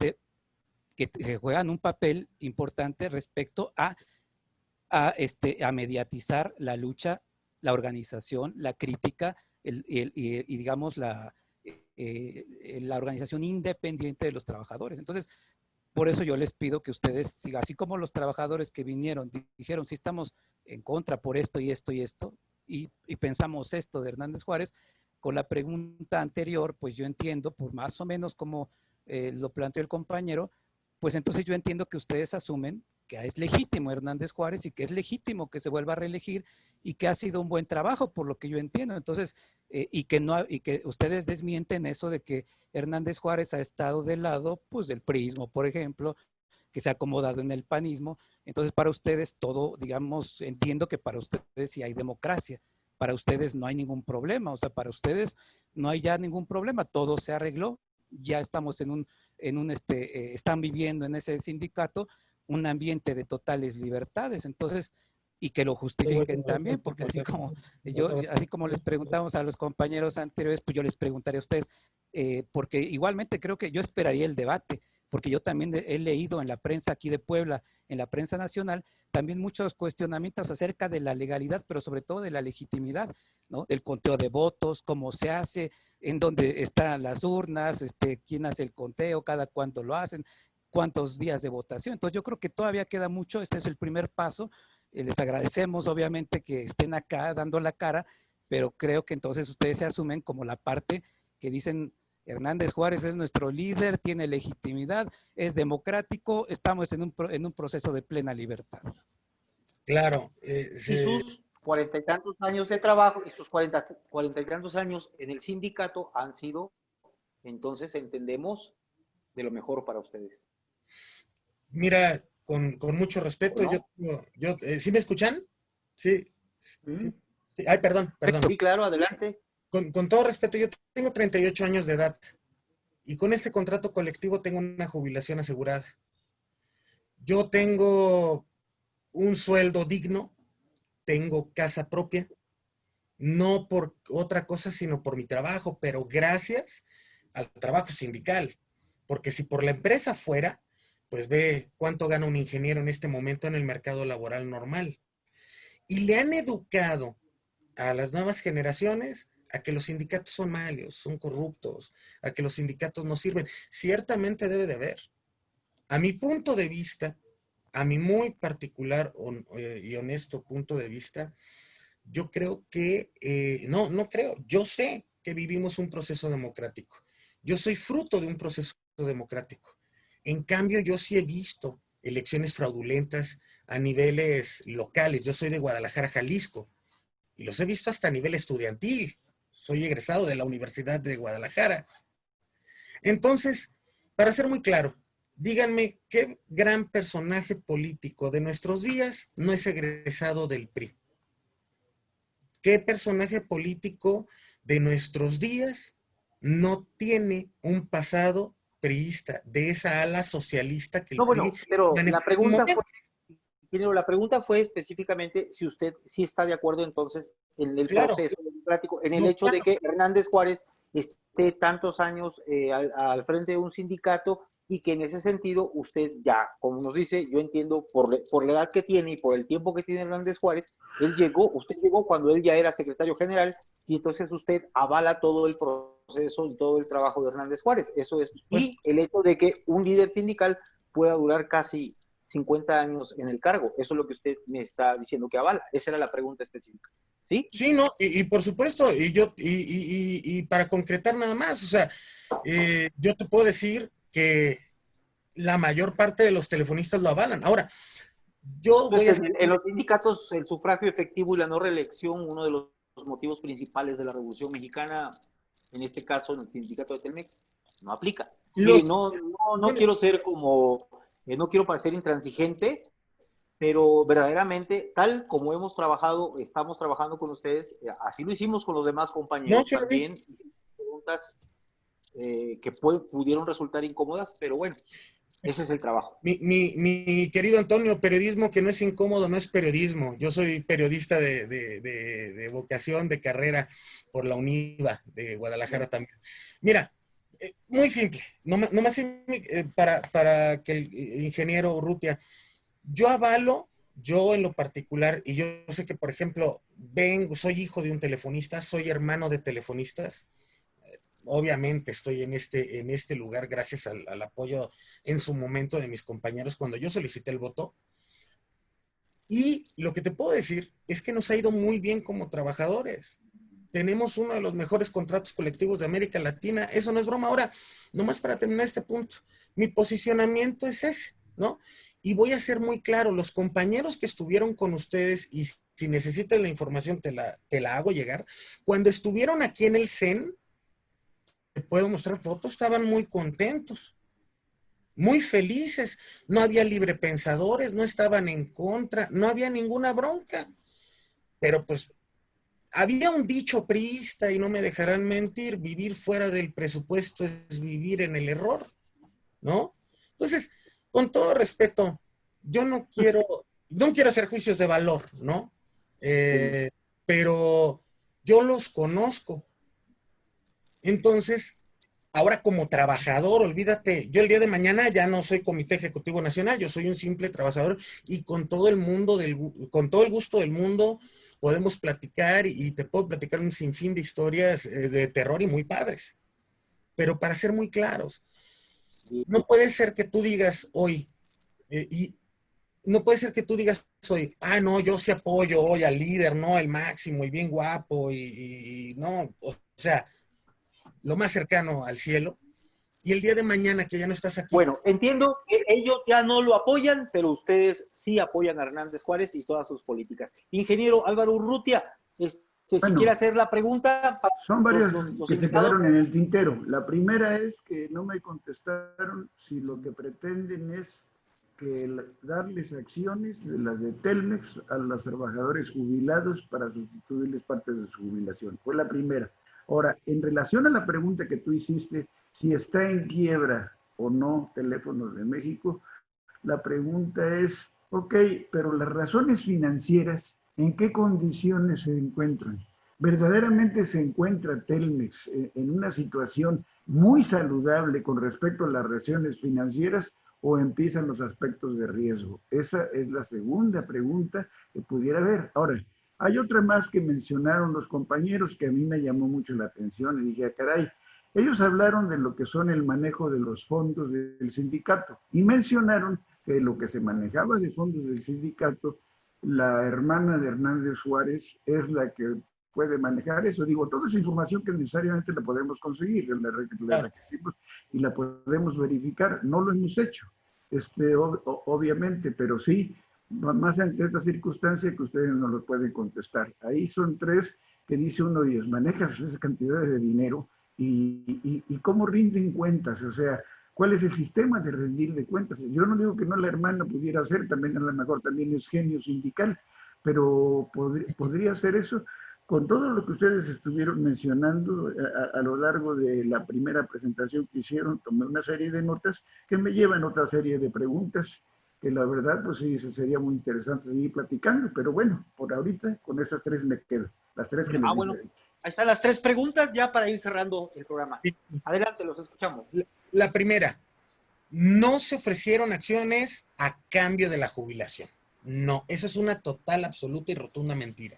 que juegan un papel importante respecto a mediatizar la lucha, la organización, la crítica, y digamos la organización independiente de los trabajadores. Entonces, por eso yo les pido que ustedes, así como los trabajadores que vinieron, dijeron, sí estamos en contra por esto y esto y esto, y pensamos esto de Hernández Juárez, con la pregunta anterior, pues yo entiendo, por más o menos como lo planteó el compañero, pues entonces yo entiendo que ustedes asumen que es legítimo Hernández Juárez y que es legítimo que se vuelva a reelegir y que ha sido un buen trabajo, por lo que yo entiendo. Entonces, y que ustedes desmienten eso de que Hernández Juárez ha estado del lado, pues, del priismo, por ejemplo, que se ha acomodado en el panismo. Entonces, para ustedes todo, digamos, entiendo que para ustedes sí hay democracia, para ustedes no hay ningún problema, o sea, para ustedes no hay ya ningún problema, todo se arregló, ya estamos están viviendo en ese sindicato un ambiente de totales libertades. Entonces, y que lo justifiquen también, porque así como les preguntamos a los compañeros anteriores, pues yo les preguntaré a ustedes, porque igualmente creo que yo esperaría el debate, porque yo también he leído en la prensa aquí de Puebla, en la prensa nacional, también muchos cuestionamientos acerca de la legalidad, pero sobre todo de la legitimidad, ¿no? El conteo de votos, cómo se hace, en dónde están las urnas, quién hace el conteo, cada cuánto lo hacen, cuántos días de votación. Entonces yo creo que todavía queda mucho, este es el primer paso. Les agradecemos obviamente que estén acá dando la cara, pero creo que entonces ustedes se asumen como la parte que dicen Hernández Juárez es nuestro líder, tiene legitimidad, es democrático, estamos en un proceso de plena libertad. Claro. Y sus 40 y tantos años de trabajo y sus 40 y tantos años en el sindicato han sido, entonces entendemos, de lo mejor para ustedes. Mira, con mucho respeto, ¿No? ¿sí me escuchan? Sí, sí. Ay, perdón. Sí, claro, adelante. Con todo respeto, yo tengo 38 años de edad y con este contrato colectivo tengo una jubilación asegurada. Yo tengo un sueldo digno, tengo casa propia, no por otra cosa, sino por mi trabajo, pero gracias al trabajo sindical. Porque si por la empresa fuera, pues ve cuánto gana un ingeniero en este momento en el mercado laboral normal. Y le han educado a las nuevas generaciones a que los sindicatos son malos, son corruptos, a que los sindicatos no sirven. Ciertamente debe de haber. A mi punto de vista, a mi muy particular y honesto punto de vista, yo creo que, no creo, yo sé que vivimos un proceso democrático. Yo soy fruto de un proceso democrático. En cambio, yo sí he visto elecciones fraudulentas a niveles locales. Yo soy de Guadalajara, Jalisco, y los he visto hasta a nivel estudiantil. Soy egresado de la Universidad de Guadalajara. Entonces, para ser muy claro, díganme qué gran personaje político de nuestros días no es egresado del PRI. ¿Qué personaje político de nuestros días no tiene un pasado priista, de esa ala socialista que el PRI pero manejó en un momento? la pregunta fue específicamente si usted sí está de acuerdo entonces en el proceso democrático, en el hecho de que Hernández Juárez esté tantos años al frente de un sindicato y que en ese sentido usted ya, como nos dice, yo entiendo por la edad que tiene y por el tiempo que tiene Hernández Juárez, usted llegó cuando él ya era secretario general y entonces usted avala todo el proceso y todo el trabajo de Hernández Juárez. Eso es. Y el hecho de que un líder sindical pueda durar casi 50 años en el cargo. Eso es lo que usted me está diciendo que avala. Esa era la pregunta específica. ¿Sí? Sí, no, y por supuesto, y para concretar nada más, o sea, yo te puedo decir que la mayor parte de los telefonistas lo avalan. Ahora, yo voy a... Entonces, en los sindicatos, el sufragio efectivo y la no reelección, uno de los motivos principales de la Revolución Mexicana, en este caso en el sindicato de Telmex, no aplica. Mire, no quiero ser como, no quiero parecer intransigente, pero verdaderamente, tal como hemos trabajado, estamos trabajando con ustedes, así lo hicimos con los demás compañeros sí, también, preguntas que pudieron resultar incómodas, pero bueno, ese es el trabajo. Mi querido Antonio, periodismo que no es incómodo no es periodismo. Yo soy periodista de vocación, de carrera por la UNIVA de Guadalajara también. Mira, muy simple, nomás para que el ingeniero Urrutia, yo avalo, yo en lo particular, y yo sé que, por ejemplo, soy hijo de un telefonista, soy hermano de telefonistas. Obviamente estoy en este lugar gracias al apoyo en su momento de mis compañeros cuando yo solicité el voto. Y lo que te puedo decir es que nos ha ido muy bien como trabajadores. Tenemos uno de los mejores contratos colectivos de América Latina. Eso no es broma. Ahora, nomás para terminar este punto, mi posicionamiento es ese, ¿no? Y voy a ser muy claro, los compañeros que estuvieron con ustedes, y si necesitas la información te la hago llegar, cuando estuvieron aquí en el CEN, te puedo mostrar fotos, estaban muy contentos, muy felices, no había librepensadores, no estaban en contra, no había ninguna bronca, pero pues había un dicho priista y no me dejarán mentir, vivir fuera del presupuesto es vivir en el error, ¿no? Entonces, con todo respeto, yo no quiero hacer juicios de valor, ¿no? Sí. Pero yo los conozco. Entonces, ahora como trabajador, olvídate, yo el día de mañana ya no soy Comité Ejecutivo Nacional, yo soy un simple trabajador y con todo con todo el gusto del mundo podemos platicar y te puedo platicar un sinfín de historias de terror y muy padres. Pero para ser muy claros, no puede ser que tú digas hoy, y no puede ser que tú digas hoy, no, yo sí apoyo hoy al líder, no, el máximo y bien guapo y no, o sea, lo más cercano al cielo. Y el día de mañana que ya no estás aquí. Bueno, entiendo que ellos ya no lo apoyan, pero ustedes sí apoyan a Hernández Juárez y todas sus políticas. Ingeniero Álvaro Urrutia, si quiere hacer la pregunta. Son varias que se quedaron en el tintero. La primera es que no me contestaron si lo que pretenden es darles acciones de las de Telmex a los trabajadores jubilados para sustituirles parte de su jubilación. Fue la primera. Ahora, en relación a la pregunta que tú hiciste, si está en quiebra o no Teléfonos de México, la pregunta es, ok, pero las razones financieras, ¿en qué condiciones se encuentran? ¿Verdaderamente se encuentra Telmex en una situación muy saludable con respecto a las razones financieras o empiezan los aspectos de riesgo? Esa es la segunda pregunta que pudiera haber. Ahora, hay otra más que mencionaron los compañeros que a mí me llamó mucho la atención y dije, caray, ellos hablaron de lo que son el manejo de los fondos del sindicato y mencionaron que lo que se manejaba de fondos del sindicato, la hermana de Hernández Juárez es la que puede manejar eso. Digo, toda esa información que necesariamente la podemos conseguir, la requerimos y la podemos verificar. No lo hemos hecho, obviamente, pero sí, más ante esta circunstancia que ustedes no lo pueden contestar. Ahí son tres que dice uno, y manejas esa cantidad de dinero y cómo rinden cuentas, o sea, ¿cuál es el sistema de rendir de cuentas? Yo no digo que no la hermana pudiera hacer, también a lo mejor también es genio sindical, pero podría hacer eso con todo lo que ustedes estuvieron mencionando a lo largo de la primera presentación que hicieron. Tomé una serie de notas que me llevan a otra serie de preguntas que la verdad, pues sí, sería muy interesante seguir platicando, pero bueno, por ahorita con esas tres me quedo, las tres que les bueno, ahí están las tres preguntas ya para ir cerrando el programa. Sí. Adelante, los escuchamos. La primera, no se ofrecieron acciones a cambio de la jubilación. No, eso es una total, absoluta y rotunda mentira.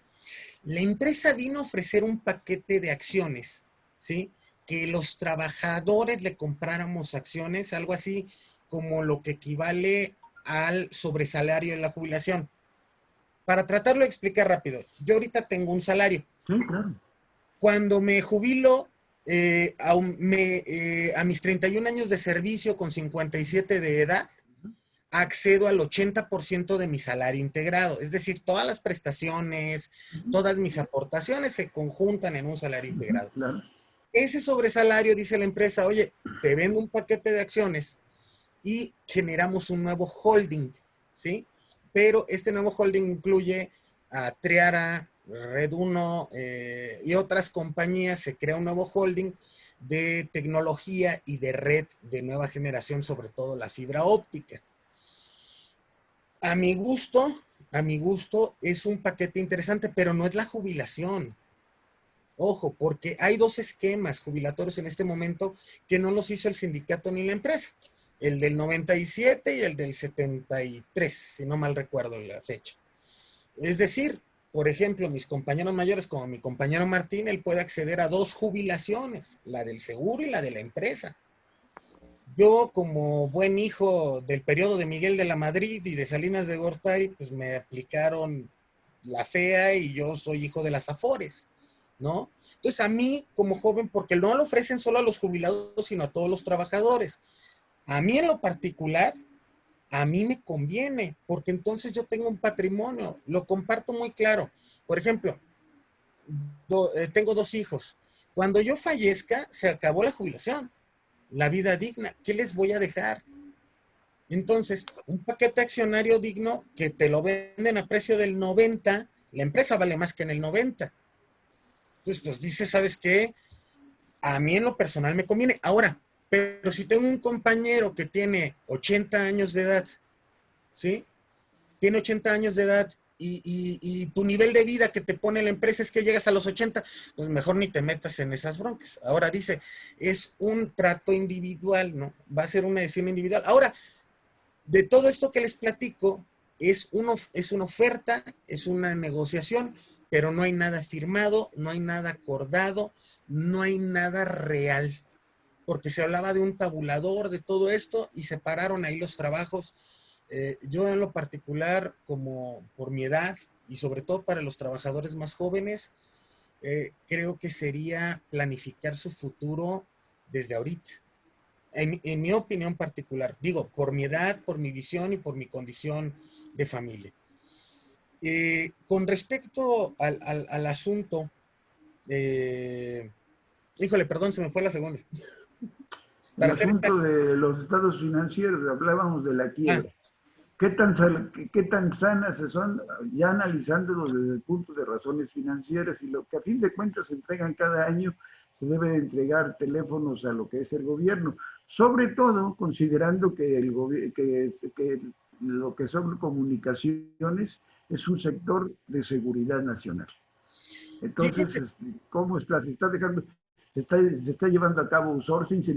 La empresa vino a ofrecer un paquete de acciones, ¿sí? Que los trabajadores le compráramos acciones, algo así como lo que equivale al sobresalario en la jubilación. Para tratarlo de explicar rápido, yo ahorita tengo un salario. Sí, claro. Cuando me jubilo, a mis 31 años de servicio con 57 de edad, accedo al 80% de mi salario integrado. Es decir, todas las prestaciones, todas mis aportaciones se conjuntan en un salario integrado. Claro. Ese sobresalario, dice la empresa, oye, te vendo un paquete de acciones y generamos un nuevo holding, ¿sí? Pero este nuevo holding incluye a Triara, Red 1 y otras compañías. Se crea un nuevo holding de tecnología y de red de nueva generación, sobre todo la fibra óptica. A mi gusto, es un paquete interesante, pero no es la jubilación. Ojo, porque hay dos esquemas jubilatorios en este momento que no los hizo el sindicato ni la empresa. El del 97 y el del 73, si no mal recuerdo la fecha. Es decir, por ejemplo, mis compañeros mayores, como mi compañero Martín, él puede acceder a dos jubilaciones, la del seguro y la de la empresa. Yo, como buen hijo del periodo de Miguel de la Madrid y de Salinas de Gortari, pues me aplicaron la fea y yo soy hijo de las Afores, ¿no? Entonces a mí, como joven, porque no lo ofrecen solo a los jubilados, sino a todos los trabajadores. A mí en lo particular, a mí me conviene, porque entonces yo tengo un patrimonio, lo comparto muy claro. Por ejemplo, tengo dos hijos. Cuando yo fallezca, se acabó la jubilación, la vida digna. ¿Qué les voy a dejar? Entonces, un paquete accionario digno que te lo venden a precio del 90, la empresa vale más que en el 90. Entonces, pues dice, ¿sabes qué? A mí en lo personal me conviene. Ahora, pero si tengo un compañero que tiene 80 años de edad, ¿sí? Tiene 80 años de edad y tu nivel de vida que te pone la empresa es que llegas a los 80, pues mejor ni te metas en esas broncas. Ahora dice, es un trato individual, ¿no? Va a ser una decisión individual. Ahora, de todo esto que les platico, es una oferta, es una negociación, pero no hay nada firmado, no hay nada acordado, no hay nada real, porque se hablaba de un tabulador de todo esto y separaron ahí los trabajos. Yo en lo particular, como por mi edad y sobre todo para los trabajadores más jóvenes, creo que sería planificar su futuro desde ahorita. En mi opinión particular, digo, por mi edad, por mi visión y por mi condición de familia. Con respecto al asunto, híjole, perdón, se me fue la segunda. El Para hacer, asunto de los estados financieros, hablábamos de la quiebra. ¿Qué tan sanas son, ya analizándolo desde el punto de razones financieras, y lo que a fin de cuentas se entregan cada año? Se debe de entregar teléfonos a lo que es el gobierno, sobre todo considerando que lo que son comunicaciones es un sector de seguridad nacional. Entonces, ¿cómo está? Se está dejando, se está llevando a cabo outsourcing. Si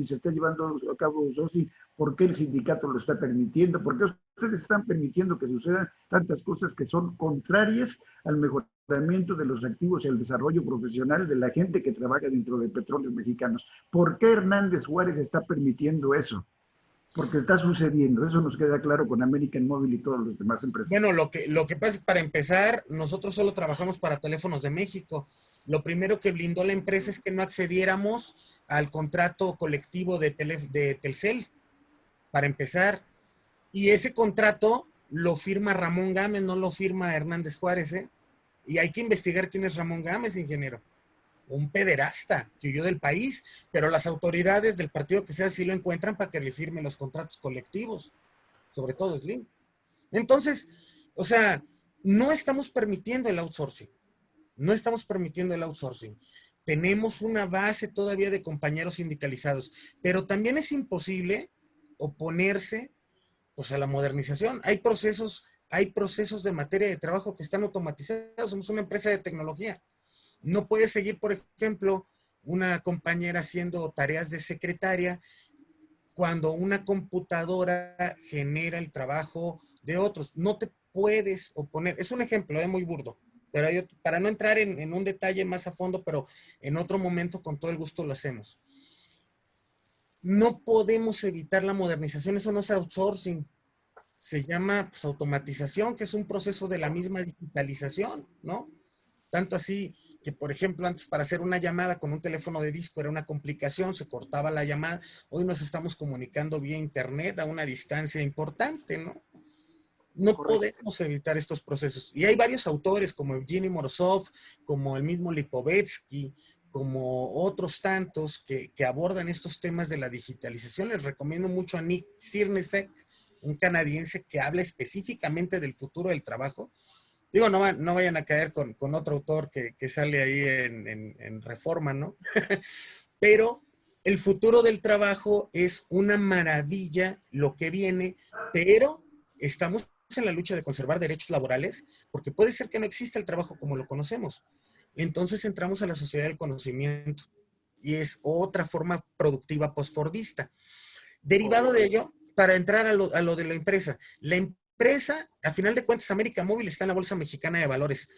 se está llevando a cabo outsourcing, ¿por qué el sindicato lo está permitiendo? ¿Por qué ustedes están permitiendo que sucedan tantas cosas que son contrarias al mejoramiento de los activos y al desarrollo profesional de la gente que trabaja dentro de Petróleos Mexicanos? ¿Por qué Hernández Juárez está permitiendo eso? Porque está sucediendo. Eso nos queda claro con American Mobile y todas las demás empresas. Bueno, lo que pasa es, para empezar, nosotros solo trabajamos para Teléfonos de México. Lo primero que blindó la empresa es que no accediéramos al contrato colectivo de Telcel, para empezar. Y ese contrato lo firma Ramón Gámez, no lo firma Hernández Juárez, ¿eh? Y hay que investigar quién es Ramón Gámez, ingeniero. Un pederasta que huyó del país, pero las autoridades del partido que sea sí lo encuentran para que le firme los contratos colectivos, sobre todo Slim. Entonces, o sea, no estamos permitiendo el outsourcing. No estamos permitiendo el outsourcing. Tenemos una base todavía de compañeros sindicalizados, pero también es imposible oponerse, pues, a la modernización. Hay procesos de materia de trabajo que están automatizados. Somos una empresa de tecnología. No puede seguir, por ejemplo, una compañera haciendo tareas de secretaria cuando una computadora genera el trabajo de otros. No te puedes oponer. Es un ejemplo, muy burdo, pero para no entrar en un detalle más a fondo, pero en otro momento con todo el gusto lo hacemos. No podemos evitar la modernización, eso no es outsourcing. se llama pues, automatización, que es un proceso de la misma digitalización, ¿no? Tanto así que, por ejemplo, antes para hacer una llamada con un teléfono de disco era una complicación, se cortaba la llamada. Hoy nos estamos comunicando vía internet a una distancia importante, ¿no? No Correcto. podemos evitar estos procesos. Y hay varios autores como Evgeny Morozov, como el mismo Lipovetsky, como otros tantos que abordan estos temas de la digitalización. Les recomiendo mucho a Nick Sirnesek, un canadiense que habla específicamente del futuro del trabajo. Digo, no vayan a caer con otro autor que sale ahí en Reforma, ¿no? Pero el futuro del trabajo es una maravilla lo que viene, pero estamos en la lucha de conservar derechos laborales, porque puede ser que no exista el trabajo como lo conocemos. Entonces entramos a la sociedad del conocimiento y es otra forma productiva postfordista. Derivado de ello, para entrar a lo de la empresa, a final de cuentas, América Móvil está en la Bolsa Mexicana de Valores.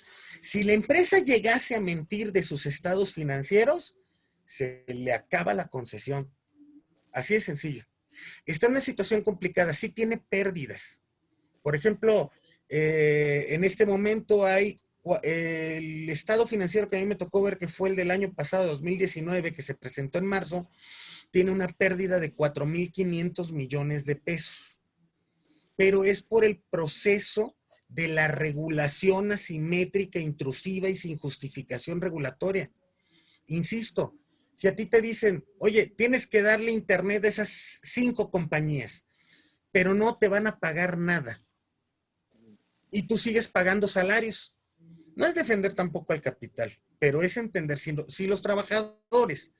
Si la empresa llegase a mentir de sus estados financieros, se le acaba la concesión. Así de sencillo. Está en una situación complicada, sí tiene pérdidas. Por ejemplo, en este momento hay el estado financiero que a mí me tocó ver, que fue el del año pasado, 2019, que se presentó en marzo, tiene una pérdida de 4,500 millones de pesos. Pero es por el proceso de la regulación asimétrica, intrusiva y sin justificación regulatoria. Insisto, si a ti te dicen, oye, tienes que darle internet a esas 5 compañías, pero no te van a pagar nada, y tú sigues pagando salarios, no es defender tampoco al capital, pero es entender si los trabajadores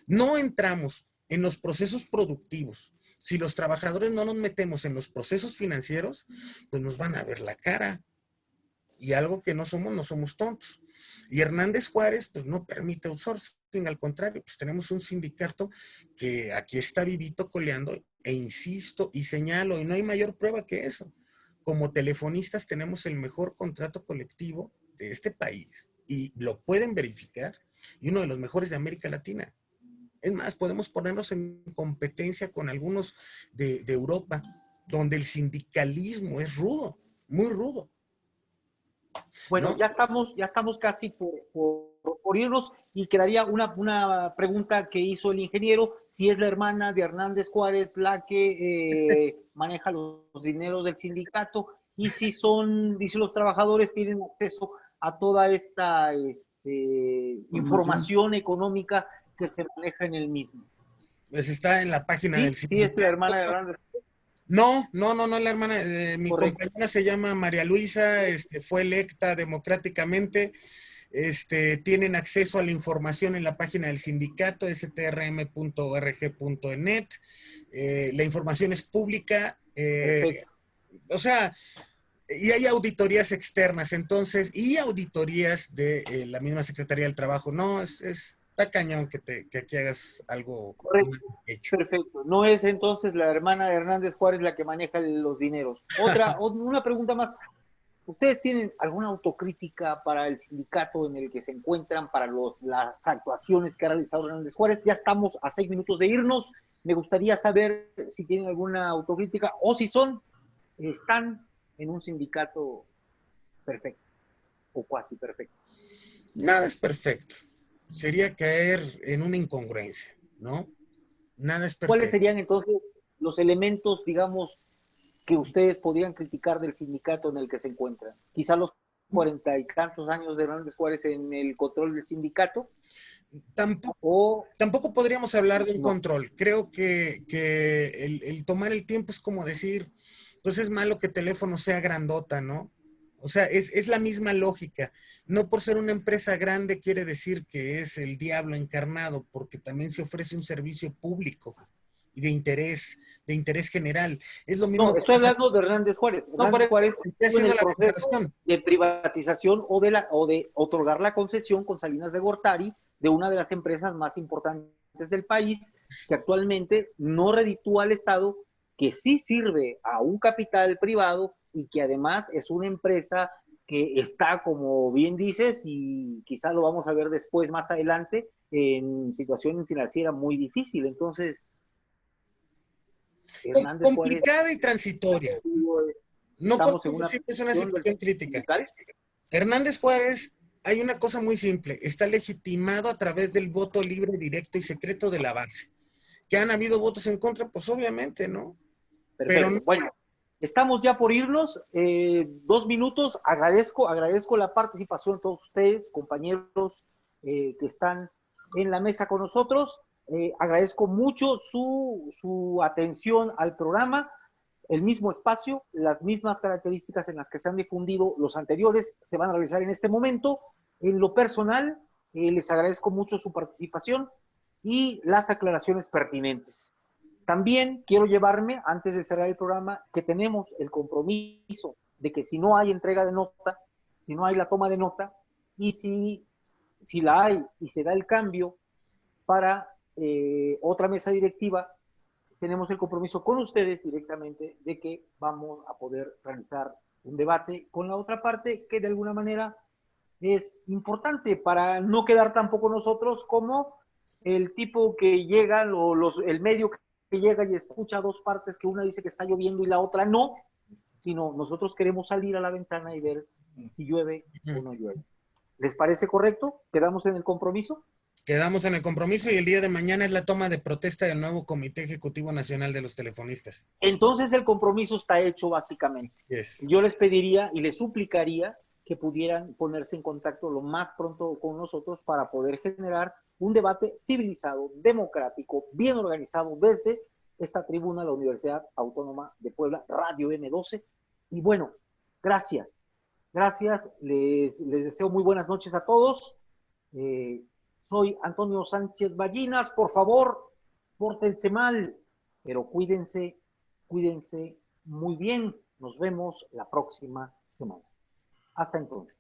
no entramos en los procesos productivos, si los trabajadores no nos metemos en los procesos financieros, pues nos van a ver la cara. Y algo que no somos tontos. Y Hernández Juárez, pues no permite outsourcing, al contrario, pues tenemos un sindicato que aquí está vivito coleando, e insisto y señalo, y no hay mayor prueba que eso. Como telefonistas tenemos el mejor contrato colectivo de este país, y lo pueden verificar, y uno de los mejores de América Latina. Es más, podemos ponernos en competencia con algunos de Europa, donde el sindicalismo es rudo, muy rudo. Bueno, ¿No? ya estamos casi por irnos y quedaría una pregunta que hizo el ingeniero, si es la hermana de Hernández Juárez la que maneja los dineros del sindicato y si si los trabajadores tienen acceso a toda esta información económica que se maneja en el mismo. Pues está en la página del Sí, sí es la sindicato. hermana de Hernández. No, la hermana, mi Correcto. compañera se llama María Luisa, fue electa democráticamente, tienen acceso a la información en la página del sindicato, strm.org.net, la información es pública, Perfecto. o sea, y hay auditorías externas, entonces, y auditorías de la misma Secretaría del Trabajo. No, está cañón que aquí hagas algo Correcto. hecho. Perfecto. No es entonces la hermana de Hernández Juárez la que maneja los dineros. Una pregunta más. ¿Ustedes tienen alguna autocrítica para el sindicato en el que se encuentran, para las actuaciones que ha realizado Hernández Juárez? Ya estamos a 6 minutos de irnos. Me gustaría saber si tienen alguna autocrítica o si están en un sindicato perfecto o cuasi perfecto. Nada es perfecto. Sería caer en una incongruencia, ¿no? Nada es ¿Cuáles perfecto. serían entonces los elementos, digamos, que ustedes podrían criticar del sindicato en el que se encuentran? Quizá los 40 y tantos años de Hernández Juárez en el control del sindicato. Tampoco podríamos hablar de un No. control. Creo que el tomar el tiempo es como decir, pues es malo que teléfono sea grandota, ¿no? O sea, es la misma lógica. No por ser una empresa grande quiere decir que es el diablo encarnado, porque también se ofrece un servicio público y de interés general. Es lo No, mismo. estoy hablando de Hernández Juárez. No, por Hernández eso Juárez estoy estuvo en haciendo el la proceso comparación. de privatización o de otorgar la concesión con Salinas de Gortari de una de las empresas más importantes del país, que actualmente no reditúa al Estado, que sí sirve a un capital privado y que además es una empresa que está, como bien dices, y quizá lo vamos a ver después, más adelante, en situación financiera muy difícil. Entonces, Hernández Juárez. Complicada y transitoria. No Estamos en podemos una decir que es una situación situación crítica. sindical. Hernández Juárez, hay una cosa muy simple, está legitimado a través del voto libre, directo y secreto de la base. ¿Que han habido votos en contra? Pues obviamente, ¿no? Perfecto. Pero Bueno, estamos ya por irnos. 2 minutos. Agradezco la participación de todos ustedes, compañeros que están en la mesa con nosotros. Agradezco mucho su atención al programa. El mismo espacio, las mismas características en las que se han difundido los anteriores se van a realizar en este momento. En lo personal, les agradezco mucho su participación y las aclaraciones pertinentes. También quiero llevarme, antes de cerrar el programa, que tenemos el compromiso de que si no hay entrega de nota, si no hay la toma de nota, y si la hay y se da el cambio para otra mesa directiva, tenemos el compromiso con ustedes directamente de que vamos a poder realizar un debate con la otra parte que de alguna manera es importante para no quedar tampoco nosotros como el tipo que llega, el medio que llega y escucha dos partes, que una dice que está lloviendo y la otra no, sino nosotros queremos salir a la ventana y ver si llueve o no llueve. ¿Les parece correcto? ¿Quedamos en el compromiso? quedamos en el compromiso y el día de mañana es la toma de protesta del nuevo Comité Ejecutivo Nacional de los Telefonistas. Entonces el compromiso está hecho básicamente. Yes. Yo les pediría y les suplicaría que pudieran ponerse en contacto lo más pronto con nosotros para poder generar un debate civilizado, democrático, bien organizado desde esta tribuna de la Universidad Autónoma de Puebla, Radio N12. Y bueno, gracias. Gracias. Les deseo muy buenas noches a todos. Soy Antonio Sánchez Ballinas. Por favor, pórtense mal, pero cuídense muy bien. Nos vemos la próxima semana. Hasta entonces.